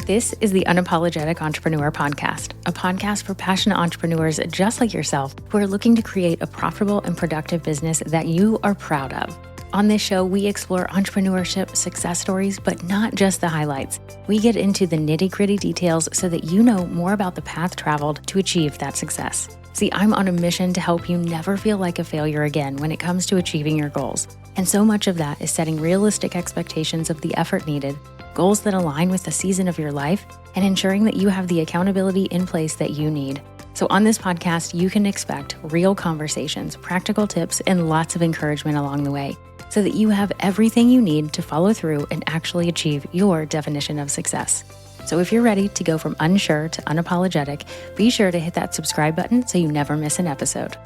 This is the Unapologetic Entrepreneur Podcast, a podcast for passionate entrepreneurs just like yourself who are looking to create a profitable and productive business that you are proud of. On this show, we explore entrepreneurship success stories, but not just the highlights. We get into the nitty-gritty details so that you know more about the path traveled to achieve that success. See, I'm on a mission to help you never feel like a failure again when it comes to achieving your goals. And so much of that is setting realistic expectations of the effort needed, goals that align with the season of your life, and ensuring that you have the accountability in place that you need. So on this podcast, you can expect real conversations, practical tips, and lots of encouragement along the way so that you have everything you need to follow through and actually achieve your definition of success. So if you're ready to go from unsure to unapologetic, be sure to hit that subscribe button so you never miss an episode.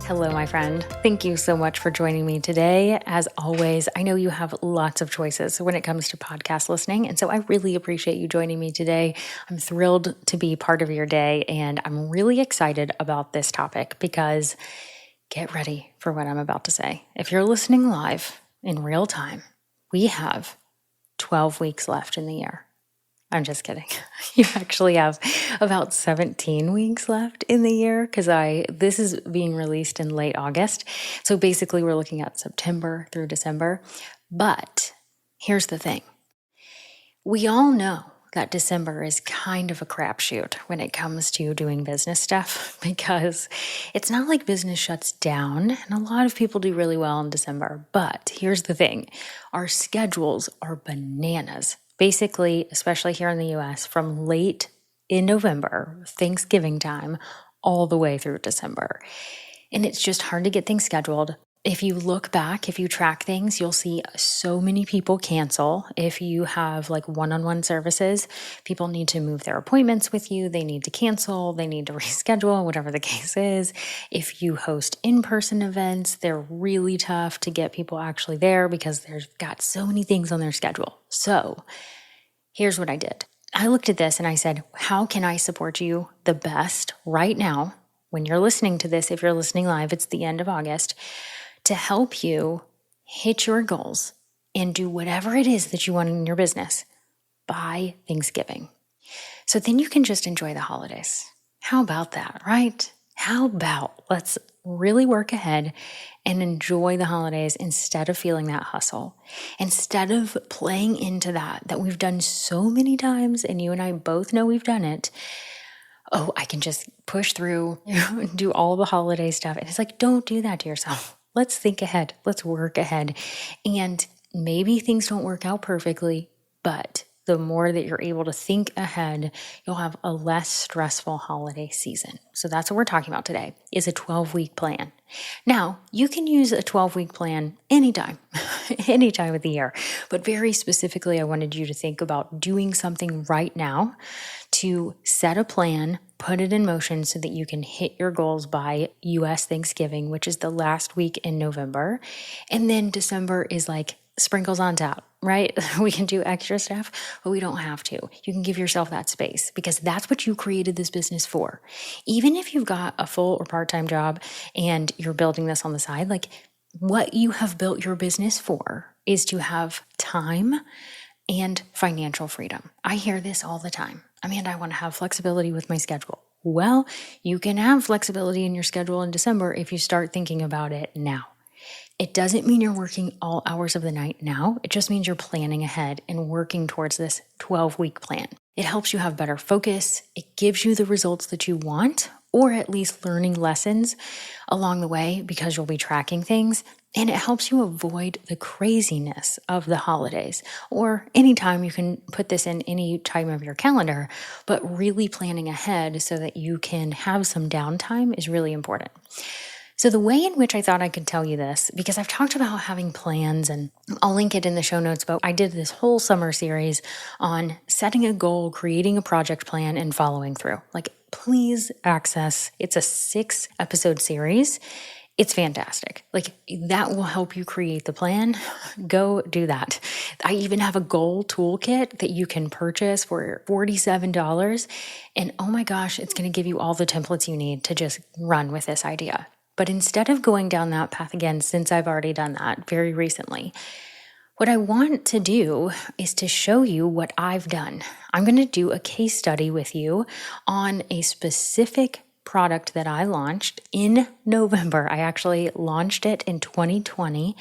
Hello, my friend. Thank you so much for joining me today. As always, I know you have lots of choices when it comes to podcast listening, and so I really appreciate you joining me today. I'm thrilled to be part of your day, and I'm really excited about this topic because get ready for what I'm about to say. If you're listening live in real time, we have 12 weeks left in the year. I'm just kidding. You actually have about 17 weeks left in the year because this is being released in late August. So basically we're looking at September through December. But here's the thing. We all know that December is kind of a crapshoot when it comes to doing business stuff because it's not like business shuts down and a lot of people do really well in December. But here's the thing. Our schedules are bananas. Basically, especially here in the US, from late in November, Thanksgiving time, all the way through December. And it's just hard to get things scheduled. If you look back, if you track things, you'll see so many people cancel. If you have like one-on-one services, people need to move their appointments with you. They need to cancel. They need to reschedule, whatever the case is. If you host in-person events, they're really tough to get people actually there because they've got so many things on their schedule. So here's what I did. I looked at this and I said, how can I support you the best right now? When you're listening to this, if you're listening live, it's the end of August, to help you hit your goals and do whatever it is that you want in your business by Thanksgiving. So then you can just enjoy the holidays. How about that, right? How about let's really work ahead and enjoy the holidays instead of feeling that hustle, instead of playing into that we've done so many times, and you and I both know we've done it. Oh, I can just push through, do all the holiday stuff. And it's like, don't do that to yourself. Let's think ahead. Let's work ahead. And maybe things don't work out perfectly, but the more that you're able to think ahead, you'll have a less stressful holiday season. So that's what we're talking about today, is a 12-week plan. Now, you can use a 12-week plan anytime, any time of the year. But very specifically, I wanted you to think about doing something right now to set a plan, put it in motion so that you can hit your goals by US Thanksgiving, which is the last week in November. And then December is like sprinkles on top, right? We can do extra stuff, but we don't have to. You can give yourself that space because that's what you created this business for. Even if you've got a full or part-time job and you're building this on the side, like what you have built your business for is to have time and financial freedom. I hear this all the time. Amanda, I want to have flexibility with my schedule. Well, you can have flexibility in your schedule in December if you start thinking about it now. It doesn't mean you're working all hours of the night now. It just means you're planning ahead and working towards this 12-week plan. It helps you have better focus. It gives you the results that you want, or at least learning lessons along the way because you'll be tracking things. And it helps you avoid the craziness of the holidays, or anytime. You can put this in any time of your calendar, but really planning ahead so that you can have some downtime is really important. So the way in which I thought I could tell you this, because I've talked about having plans and I'll link it in the show notes, but I did this whole summer series on setting a goal, creating a project plan, and following through. Like, please access, it's a 6-episode series. It's fantastic. Like, that will help you create the plan. Go do that. I even have a goal toolkit that you can purchase for $47. And oh my gosh, it's going to give you all the templates you need to just run with this idea. But instead of going down that path again, since I've already done that very recently, what I want to do is to show you what I've done. I'm going to do a case study with you on a specific product that I launched in November. I actually launched it in 2020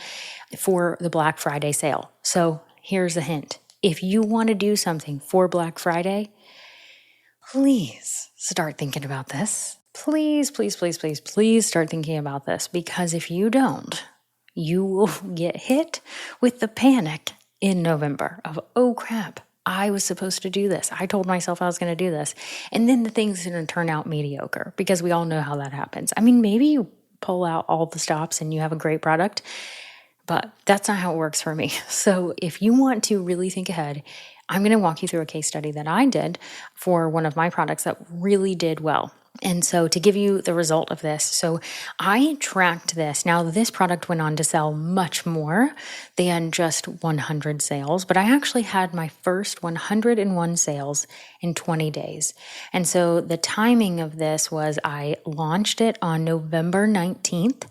for the Black Friday sale. So here's a hint. If you want to do something for Black Friday, please start thinking about this. Please, please, please, please, please start thinking about this, because if you don't, you will get hit with the panic in November of, oh crap, I was supposed to do this. I told myself I was going to do this. And then the thing's going to turn out mediocre, because we all know how that happens. I mean, maybe you pull out all the stops and you have a great product, but that's not how it works for me. So if you want to really think ahead, I'm going to walk you through a case study that I did for one of my products that really did well. And so to give you the result of this, so I tracked this. Now, this product went on to sell much more than just 100 sales, but I actually had my first 101 sales in 20 days. And so the timing of this was I launched it on November 19th,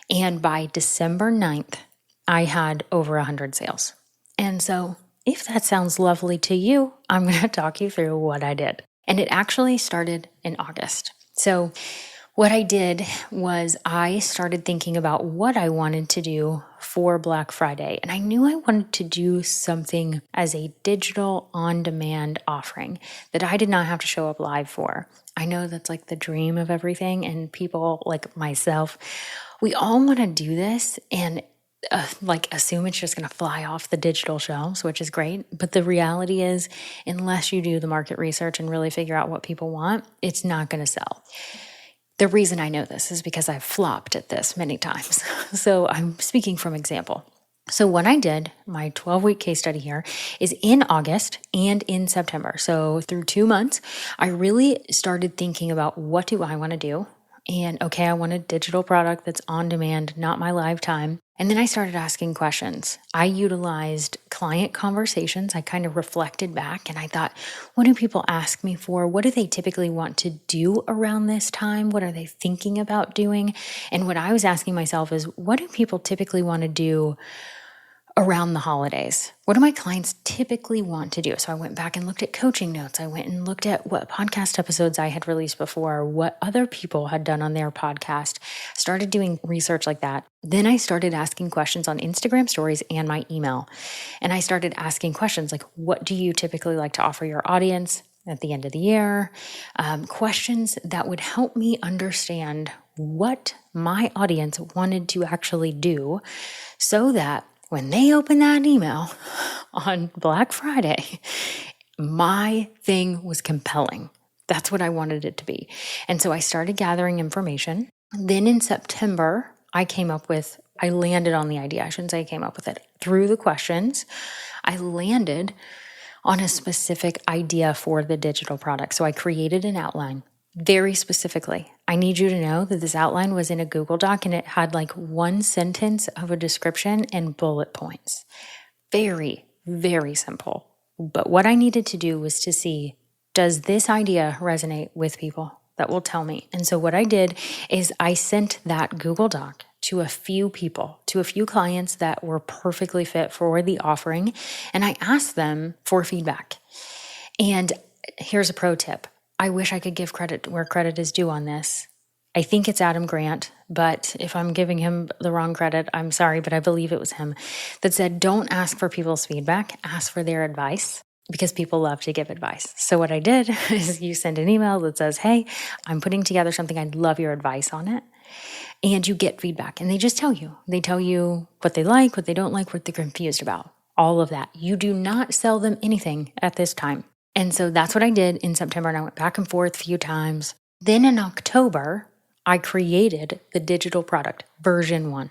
and by December 9th, I had over 100 sales. And so if that sounds lovely to you, I'm going to talk you through what I did. And it actually started in August. So what I did was I started thinking about what I wanted to do for Black Friday. And I knew I wanted to do something as a digital on-demand offering that I did not have to show up live for. I know that's like the dream of everything. And people like myself, we all want to do this and assume it's just going to fly off the digital shelves, which is great. But the reality is, unless you do the market research and really figure out what people want, it's not going to sell. The reason I know this is because I've flopped at this many times. So I'm speaking from example. So what I did, my 12-week case study here, is in August and in September. So through 2 months, I really started thinking about, what do I want to do? And okay, I want a digital product that's on demand, not my live time. And then I started asking questions. I utilized client conversations. I kind of reflected back and I thought, what do people ask me for? What do they typically want to do around this time? What are they thinking about doing? And what I was asking myself is, what do people typically want to do around the holidays? What do my clients typically want to do? So I went back and looked at coaching notes. I went and looked at what podcast episodes I had released before, what other people had done on their podcast, started doing research like that. Then I started asking questions on Instagram stories and my email. And I started asking questions like, what do you typically like to offer your audience at the end of the year? Questions that would help me understand what my audience wanted to actually do, so that when they open that email on Black Friday, my thing was compelling. That's what I wanted it to be. And so I started gathering information. Then in September, I landed on the idea. I shouldn't say I came up with it. Through the questions, I landed on a specific idea for the digital product. So I created an outline. Very specifically, I need you to know that this outline was in a Google Doc and it had like one sentence of a description and bullet points. Very, very simple. But what I needed to do was to see, does this idea resonate with people? That will tell me. And so what I did is I sent that Google Doc to a few people, to a few clients that were perfectly fit for the offering. And I asked them for feedback. And here's a pro tip. I wish I could give credit where credit is due on this. I think it's Adam Grant, but if I'm giving him the wrong credit, I'm sorry, but I believe it was him that said, don't ask for people's feedback, ask for their advice, because people love to give advice. So what I did is you send an email that says, hey, I'm putting together something. I'd love your advice on it. And you get feedback and they just tell you. They tell you what they like, what they don't like, what they're confused about, all of that. You do not sell them anything at this time. And so that's what I did in September, and I went back and forth a few times. Then in October, I created the digital product, version 1.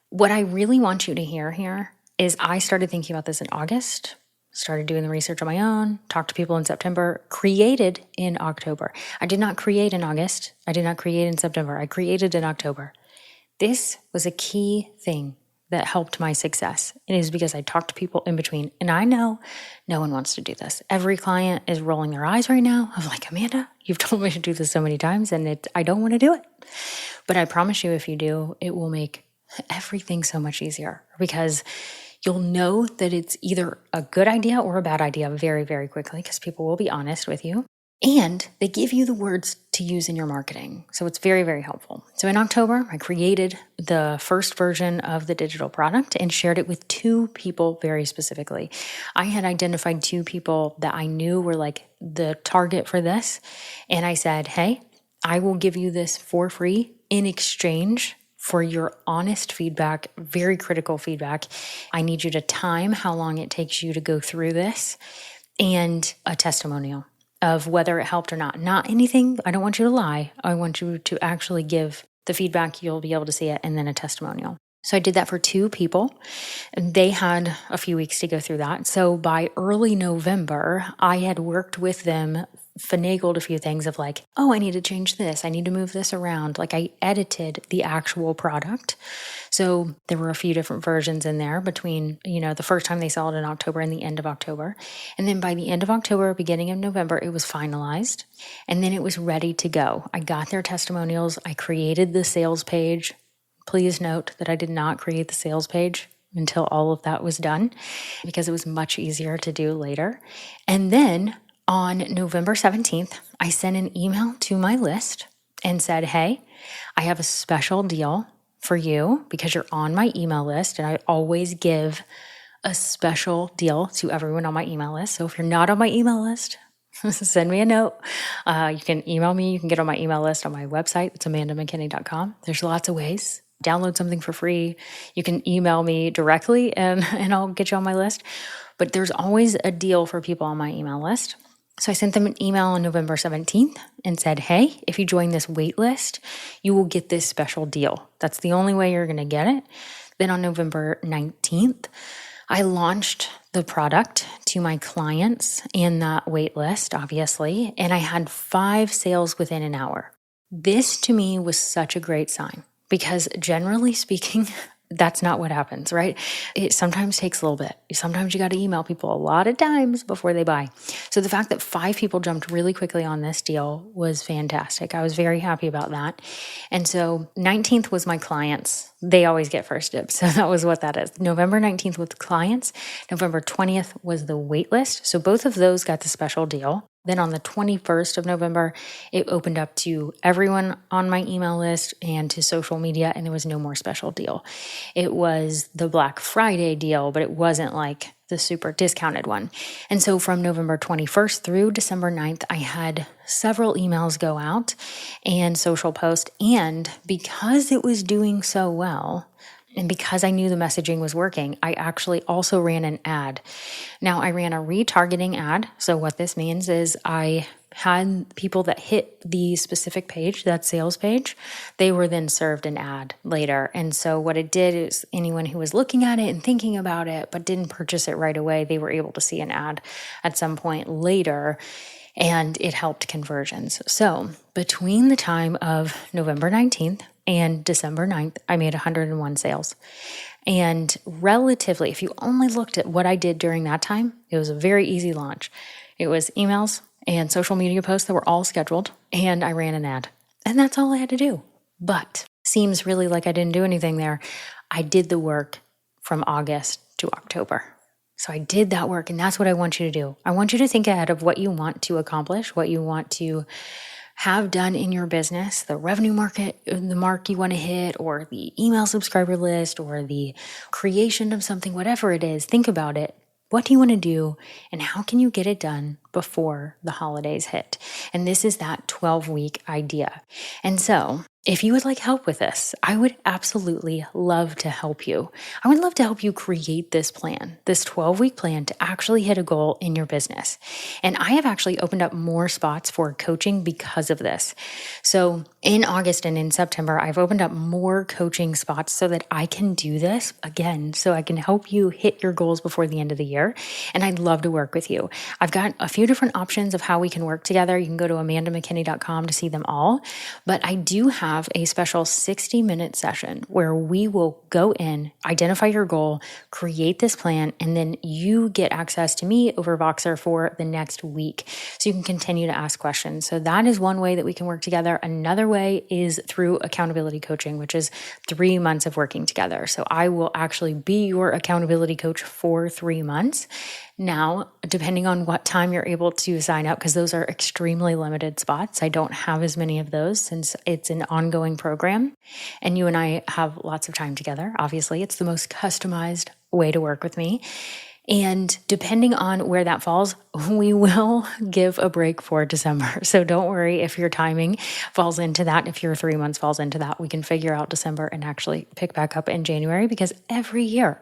What I really want you to hear here is I started thinking about this in August, started doing the research on my own, talked to people in September, created in October. I did not create in August. I did not create in September. I created in October. This was a key thing that helped my success. It is because I talked to people in between. And I know no one wants to do this. Every client is rolling their eyes right now. I'm like, Amanda, you've told me to do this so many times and I don't want to do it. But I promise you, if you do, it will make everything so much easier, because you'll know that it's either a good idea or a bad idea very, very quickly, because people will be honest with you. And they give you the words to use in your marketing. So it's very, very helpful. So in October, I created the first version of the digital product and shared it with 2 people very specifically. I had identified 2 people that I knew were like the target for this. And I said, hey, I will give you this for free in exchange for your honest feedback, very critical feedback. I need you to time how long it takes you to go through this, and a testimonial of whether it helped or not. Not anything, I don't want you to lie. I want you to actually give the feedback, you'll be able to see it, and then a testimonial. So I did that for 2 people. They had a few weeks to go through that. So by early November, I had worked with them, finagled a few things of like, oh, I need to change this. I need to move this around. Like I edited the actual product. So there were a few different versions in there between, the first time they saw it in October and the end of October. And then by the end of October, beginning of November, it was finalized. And then it was ready to go. I got their testimonials. I created the sales page. Please note that I did not create the sales page until all of that was done, because it was much easier to do later. And then on November 17th, I sent an email to my list and said, hey, I have a special deal for you because you're on my email list. And I always give a special deal to everyone on my email list. So if you're not on my email list, send me a note. You can email me. You can get on my email list on my website. It's amandamckinney.com. There's lots of ways. Download something for free. You can email me directly and I'll get you on my list. But there's always a deal for people on my email list. So I sent them an email on November 17th and said, hey, if you join this wait list, you will get this special deal. That's the only way you're going to get it. Then on November 19th, I launched the product to my clients in that wait list, obviously, and I had 5 sales within an hour. This to me was such a great sign, because generally speaking, that's not what happens, right? It sometimes takes a little bit. Sometimes you got to email people a lot of times before they buy. So the fact that 5 people jumped really quickly on this deal was fantastic. I was very happy about that. And so 19th was my clients. They always get first dibs. So that was what that is. November 19th was the clients. November 20th was the wait list. So both of those got the special deal. Then on the 21st of November, it opened up to everyone on my email list and to social media, and there was no more special deal. It was the Black Friday deal, but it wasn't like the super discounted one. And so from November 21st through December 9th, I had several emails go out and social posts. And because it was doing so well, and because I knew the messaging was working, I actually also ran an ad. Now, I ran a retargeting ad. So what this means is I had people that hit the specific page, that sales page, they were then served an ad later. And so what it did is anyone who was looking at it and thinking about it but didn't purchase it right away, they were able to see an ad at some point later, and it helped conversions. So between the time of November 19th and December 9th, I made 101 sales. And relatively, if you only looked at what I did during that time, it was a very easy launch. It was emails and social media posts that were all scheduled, and I ran an ad. And that's all I had to do. But seems really like I didn't do anything there. I did the work from August to October. So I did that work, and that's what I want you to do. I want you to think ahead of what you want to accomplish, what you want to have done in your business, the revenue market, the mark you want to hit, or the email subscriber list, or the creation of something, whatever it is. Think about it. What do you want to do, and how can you get it done before the holidays hit? And this is that 12-week idea. And so if you would like help with this, I would absolutely love to help you. I would love to help you create this plan, this 12-week plan to actually hit a goal in your business. And I have actually opened up more spots for coaching because of this. So in August and in September, I've opened up more coaching spots so that I can do this again, so I can help you hit your goals before the end of the year. And I'd love to work with you. I've got a few different options of how we can work together. You can go to amandamckinney.com to see them all. But I do have have a special 60-minute session where we will go in, identify your goal, create this plan, and then you get access to me over Voxer for the next week. So you can continue to ask questions. So that is one way that we can work together. Another way is through accountability coaching, which is 3 months of working together. So I will actually be your accountability coach for 3 months. Now, depending on what time you're able to sign up, because those are extremely limited spots, I don't have as many of those since it's an ongoing program. And you and I have lots of time together. Obviously, it's the most customized way to work with me. And depending on where that falls, we will give a break for December. So don't worry if your timing falls into that. If your 3 months falls into that, we can figure out December and actually pick back up in January, because every year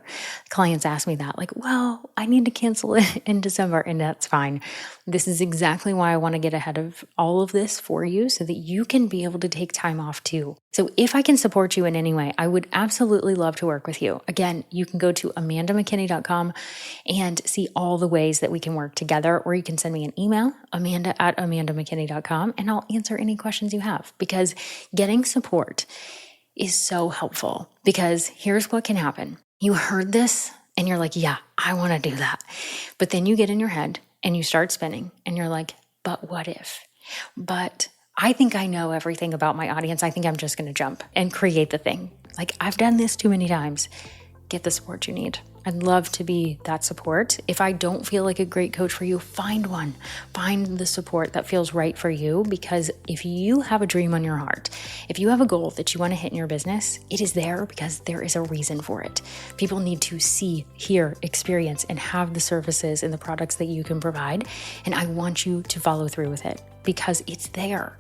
clients ask me that, like, well, I need to cancel it in December, and that's fine. This is exactly why I want to get ahead of all of this for you so that you can be able to take time off too. So if I can support you in any way, I would absolutely love to work with you. Again, you can go to amandamckinney.com and see all the ways that we can work together, or you can send me an email, amanda@amandamckinney.com, and I'll answer any questions you have, because getting support is so helpful. Because here's what can happen. You heard this and you're like, yeah, I want to do that. But then you get in your head and you start spinning and you're like, but what if? But I think I know everything about my audience. I think I'm just going to jump and create the thing. Like, I've done this too many times. Get the support you need. I'd love to be that support. If I don't feel like a great coach for you, find one. Find the support that feels right for you, because if you have a dream on your heart, if you have a goal that you want to hit in your business, it is there because there is a reason for it. People need to see, hear, experience, and have the services and the products that you can provide. And I want you to follow through with it because it's there.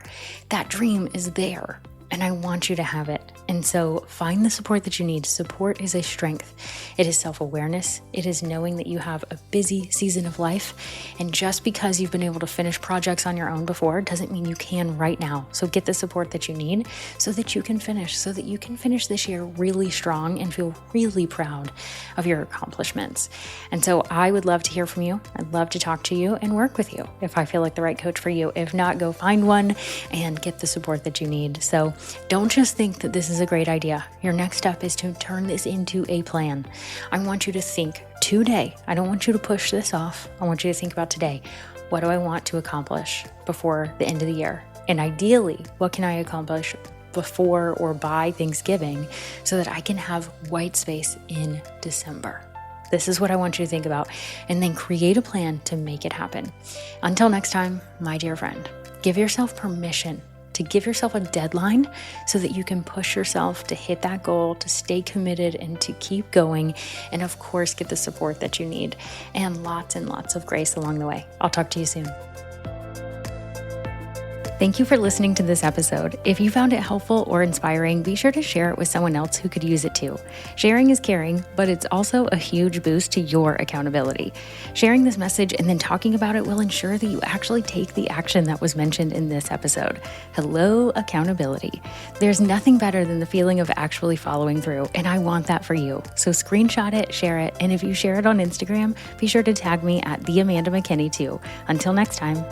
That dream is there. And I want you to have it. And so find the support that you need. Support is a strength. It is self-awareness. It is knowing that you have a busy season of life. And just because you've been able to finish projects on your own before doesn't mean you can right now. So get the support that you need so that you can finish this year really strong and feel really proud of your accomplishments. And so I would love to hear from you. I'd love to talk to you and work with you if I feel like the right coach for you. If not, go find one and get the support that you need. So don't just think that this is a great idea. Your next step is to turn this into a plan. I want you to think today. I don't want you to push this off. I want you to think about today. What do I want to accomplish before the end of the year? And ideally, what can I accomplish before or by Thanksgiving so that I can have white space in December? This is what I want you to think about, and then create a plan to make it happen. Until next time, my dear friend, give yourself permission to give yourself a deadline so that you can push yourself to hit that goal, to stay committed and to keep going. And of course, get the support that you need and lots of grace along the way. I'll talk to you soon. Thank you for listening to this episode. If you found it helpful or inspiring, be sure to share it with someone else who could use it too. Sharing is caring, but it's also a huge boost to your accountability. Sharing this message and then talking about it will ensure that you actually take the action that was mentioned in this episode. Hello, accountability. There's nothing better than the feeling of actually following through, and I want that for you. So screenshot it, share it, and if you share it on Instagram, be sure to tag me at @TheAmandaMcKinney too. Until next time.